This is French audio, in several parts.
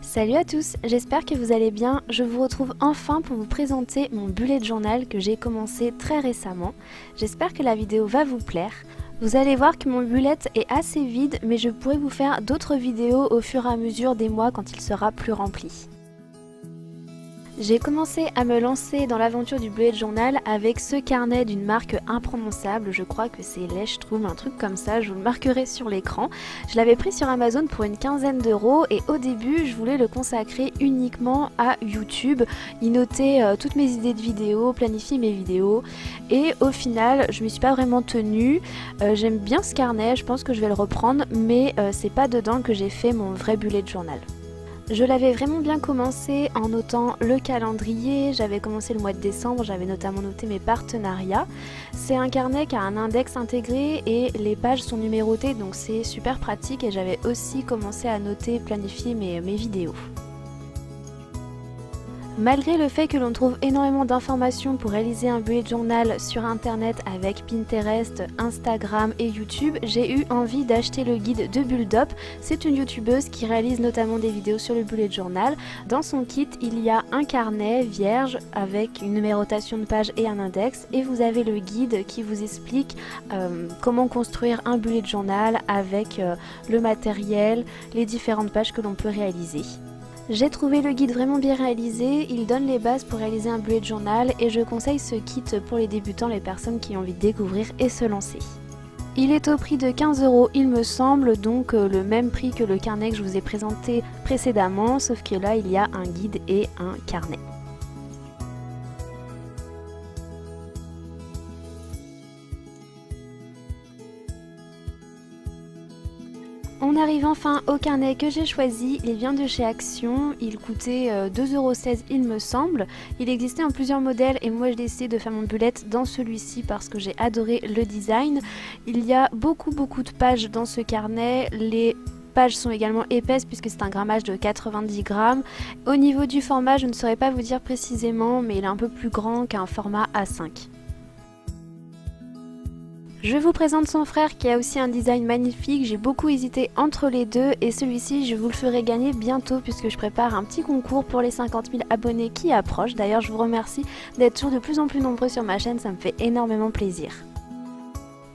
Salut à tous, j'espère que vous allez bien. Je vous retrouve enfin pour vous présenter mon bullet journal que j'ai commencé très récemment. J'espère que la vidéo va vous plaire. Vous allez voir que mon bullet est assez vide, mais je pourrai vous faire d'autres vidéos au fur et à mesure des mois quand il sera plus rempli. J'ai commencé à me lancer dans l'aventure du bullet journal avec ce carnet d'une marque imprononçable, je crois que c'est Lechtroom, un truc comme ça, je vous le marquerai sur l'écran. Je l'avais pris sur Amazon pour une quinzaine d'euros et au début je voulais le consacrer uniquement à YouTube, y noter toutes mes idées de vidéos, planifier mes vidéos et au final je m'y suis pas vraiment tenue. J'aime bien ce carnet, je pense que je vais le reprendre mais c'est pas dedans que j'ai fait mon vrai bullet journal. Je l'avais vraiment bien commencé en notant le calendrier, j'avais commencé le mois de décembre, j'avais notamment noté mes partenariats. C'est un carnet qui a un index intégré et les pages sont numérotées donc c'est super pratique et j'avais aussi commencé à noter, planifier mes vidéos. Malgré le fait que l'on trouve énormément d'informations pour réaliser un bullet journal sur internet avec Pinterest, Instagram et YouTube, j'ai eu envie d'acheter le guide de Bulldop. C'est une youtubeuse qui réalise notamment des vidéos sur le bullet journal. Dans son kit, il y a un carnet vierge avec une numérotation de pages et un index et vous avez le guide qui vous explique comment construire un bullet journal avec le matériel, les différentes pages que l'on peut réaliser. J'ai trouvé le guide vraiment bien réalisé, il donne les bases pour réaliser un bullet journal et je conseille ce kit pour les débutants, les personnes qui ont envie de découvrir et se lancer. Il est au prix de 15 € il me semble, donc le même prix que le carnet que je vous ai présenté précédemment, sauf que là il y a un guide et un carnet. On arrive enfin au carnet que j'ai choisi, il vient de chez Action, il coûtait 2,16 € il me semble. Il existait en plusieurs modèles et moi j'ai décidé de faire mon bullet dans celui-ci parce que j'ai adoré le design. Il y a beaucoup de pages dans ce carnet, les pages sont également épaisses puisque c'est un grammage de 90 grammes. Au niveau du format, je ne saurais pas vous dire précisément mais il est un peu plus grand qu'un format A5. Je vous présente son frère qui a aussi un design magnifique, j'ai beaucoup hésité entre les deux et celui-ci je vous le ferai gagner bientôt puisque je prépare un petit concours pour les 50 000 abonnés qui approchent. D'ailleurs je vous remercie d'être toujours de plus en plus nombreux sur ma chaîne, ça me fait énormément plaisir.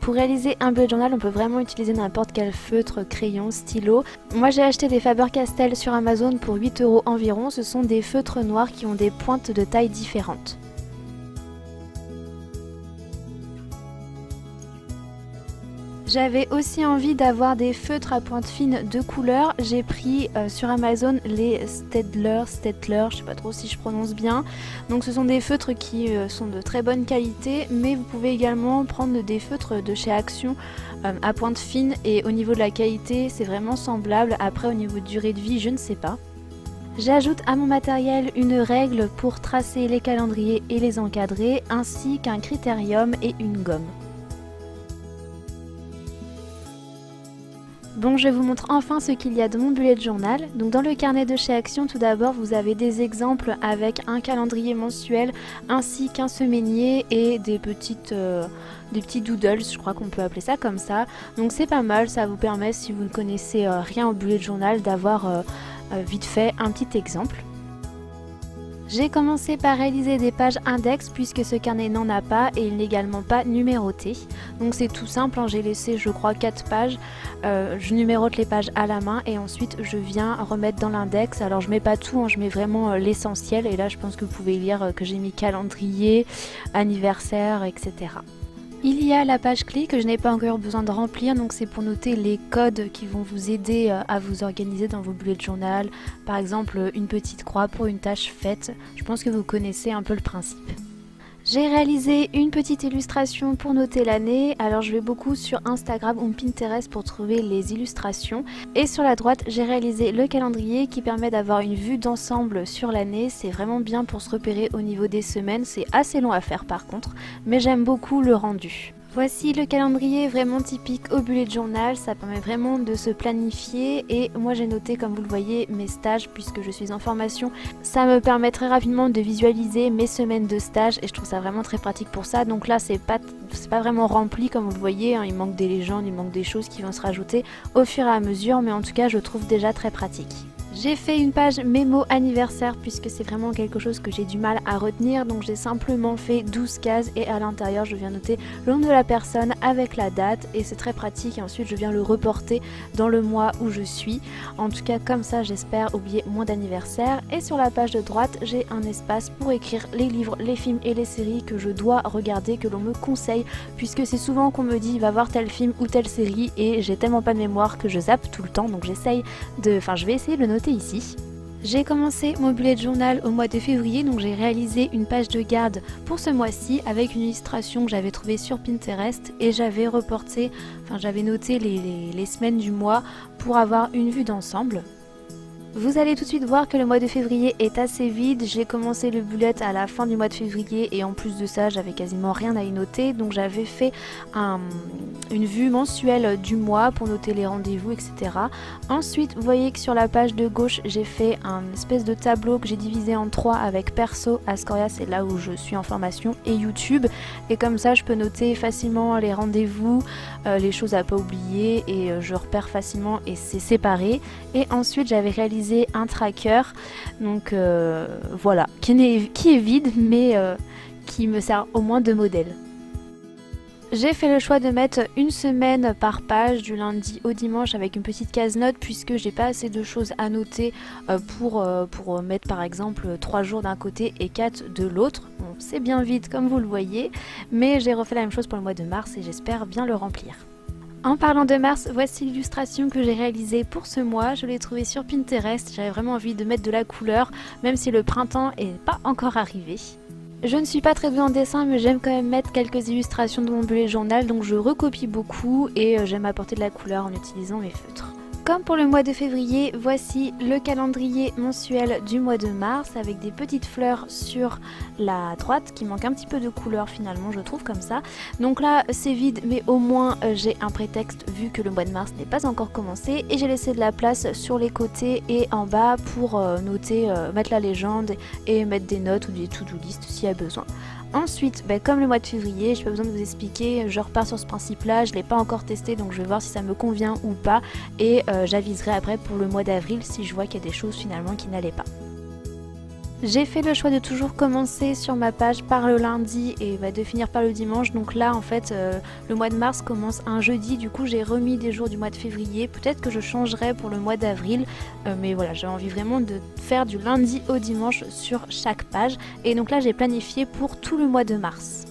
Pour réaliser un bullet journal, on peut vraiment utiliser n'importe quel feutre, crayon, stylo. Moi j'ai acheté des Faber-Castell sur Amazon pour 8 € environ, ce sont des feutres noirs qui ont des pointes de taille différentes. J'avais aussi envie d'avoir des feutres à pointe fine de couleur. J'ai pris sur Amazon les Staedtler, je sais pas trop si je prononce bien. Donc ce sont des feutres qui sont de très bonne qualité, mais vous pouvez également prendre des feutres de chez Action à pointe fine et au niveau de la qualité c'est vraiment semblable. Après au niveau de durée de vie je ne sais pas. J'ajoute à mon matériel une règle pour tracer les calendriers et les encadrer, ainsi qu'un critérium et une gomme. Bon, je vous montre enfin ce qu'il y a dans mon bullet journal. Donc dans le carnet de chez Action, tout d'abord, vous avez des exemples avec un calendrier mensuel ainsi qu'un semainier et des petits doodles, je crois qu'on peut appeler ça comme ça. Donc c'est pas mal, ça vous permet, si vous ne connaissez rien au bullet journal, d'avoir vite fait un petit exemple. J'ai commencé par réaliser des pages index puisque ce carnet n'en a pas et il n'est également pas numéroté. Donc c'est tout simple, hein, j'ai laissé je crois 4 pages, je numérote les pages à la main et ensuite je viens remettre dans l'index. Alors je mets pas tout, hein, je mets vraiment l'essentiel et là je pense que vous pouvez lire que j'ai mis calendrier, anniversaire, etc. Il y a la page clé que je n'ai pas encore besoin de remplir, donc c'est pour noter les codes qui vont vous aider à vous organiser dans vos bullet journal. Par exemple, une petite croix pour une tâche faite. Je pense que vous connaissez un peu le principe. J'ai réalisé une petite illustration pour noter l'année, alors je vais beaucoup sur Instagram ou Pinterest pour trouver les illustrations. Et sur la droite, j'ai réalisé le calendrier qui permet d'avoir une vue d'ensemble sur l'année. C'est vraiment bien pour se repérer au niveau des semaines, c'est assez long à faire par contre, mais j'aime beaucoup le rendu. Voici le calendrier vraiment typique au bullet journal, ça permet vraiment de se planifier et moi j'ai noté comme vous le voyez mes stages puisque je suis en formation. Ça me permet très rapidement de visualiser mes semaines de stage et je trouve ça vraiment très pratique pour ça. Donc là c'est pas vraiment rempli comme vous le voyez, hein. Il manque des légendes, il manque des choses qui vont se rajouter au fur et à mesure mais en tout cas je trouve déjà très pratique. J'ai fait une page mémo anniversaire puisque c'est vraiment quelque chose que j'ai du mal à retenir, donc j'ai simplement fait 12 cases et à l'intérieur je viens noter le nom de la personne avec la date et c'est très pratique et ensuite je viens le reporter dans le mois où je suis. En tout cas comme ça j'espère oublier moins d'anniversaire. Et sur la page de droite j'ai un espace pour écrire les livres, les films et les séries que je dois regarder, que l'on me conseille, puisque c'est souvent qu'on me dit va voir tel film ou telle série et j'ai tellement pas de mémoire que je zappe tout le temps, donc je vais essayer de le noter ici. J'ai commencé mon bullet journal au mois de février, donc j'ai réalisé une page de garde pour ce mois-ci avec une illustration que j'avais trouvée sur Pinterest et j'avais noté les semaines du mois pour avoir une vue d'ensemble. Vous allez tout de suite voir que le mois de février est assez vide. J'ai commencé le bullet à la fin du mois de février et en plus de ça j'avais quasiment rien à y noter, donc j'avais fait une vue mensuelle du mois pour noter les rendez-vous, etc. Ensuite vous voyez que sur la page de gauche j'ai fait un espèce de tableau que j'ai divisé en 3 avec perso, Ascoria c'est là où je suis en formation, et YouTube, et comme ça je peux noter facilement les rendez-vous, les choses à pas oublier, et je repère facilement et c'est séparé. Et ensuite j'avais réalisé un tracker, donc voilà, qui est vide mais qui me sert au moins de modèle. J'ai fait le choix de mettre une semaine par page du lundi au dimanche avec une petite case note puisque j'ai pas assez de choses à noter pour mettre par exemple 3 jours d'un côté et 4 de l'autre. Bon, c'est bien vide comme vous le voyez, mais j'ai refait la même chose pour le mois de mars et j'espère bien le remplir. En parlant de mars, voici l'illustration que j'ai réalisée pour ce mois. Je l'ai trouvée sur Pinterest, j'avais vraiment envie de mettre de la couleur, même si le printemps n'est pas encore arrivé. Je ne suis pas très douée en dessin, mais j'aime quand même mettre quelques illustrations de mon bullet journal, donc je recopie beaucoup et j'aime apporter de la couleur en utilisant mes feutres. Comme pour le mois de février, voici le calendrier mensuel du mois de mars avec des petites fleurs sur la droite qui manque un petit peu de couleur finalement, je trouve comme ça. Donc là c'est vide mais au moins j'ai un prétexte vu que le mois de mars n'est pas encore commencé, et j'ai laissé de la place sur les côtés et en bas pour mettre la légende et mettre des notes ou des to-do list s'il y a besoin. Ensuite, comme le mois de février, j'ai pas besoin de vous expliquer, je repars sur ce principe là, je l'ai pas encore testé donc je vais voir si ça me convient ou pas, et j'aviserai après pour le mois d'avril si je vois qu'il y a des choses finalement qui n'allaient pas. J'ai fait le choix de toujours commencer sur ma page par le lundi et de finir par le dimanche. Donc là en fait le mois de mars commence un jeudi, du coup j'ai remis des jours du mois de février. Peut-être que je changerai pour le mois d'avril, mais voilà, j'ai envie vraiment de faire du lundi au dimanche sur chaque page. Et donc là j'ai planifié pour tout le mois de mars.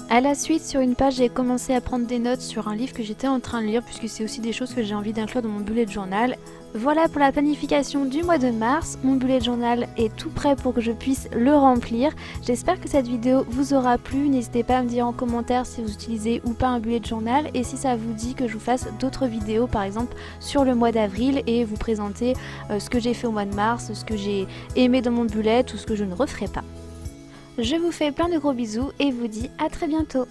A la suite, sur une page, j'ai commencé à prendre des notes sur un livre que j'étais en train de lire puisque c'est aussi des choses que j'ai envie d'inclure dans mon bullet journal. Voilà pour la planification du mois de mars. Mon bullet journal est tout prêt pour que je puisse le remplir. J'espère que cette vidéo vous aura plu. N'hésitez pas à me dire en commentaire si vous utilisez ou pas un bullet journal et si ça vous dit que je vous fasse d'autres vidéos par exemple sur le mois d'avril et vous présenter ce que j'ai fait au mois de mars, ce que j'ai aimé dans mon bullet ou ce que je ne referai pas. Je vous fais plein de gros bisous et vous dis à très bientôt.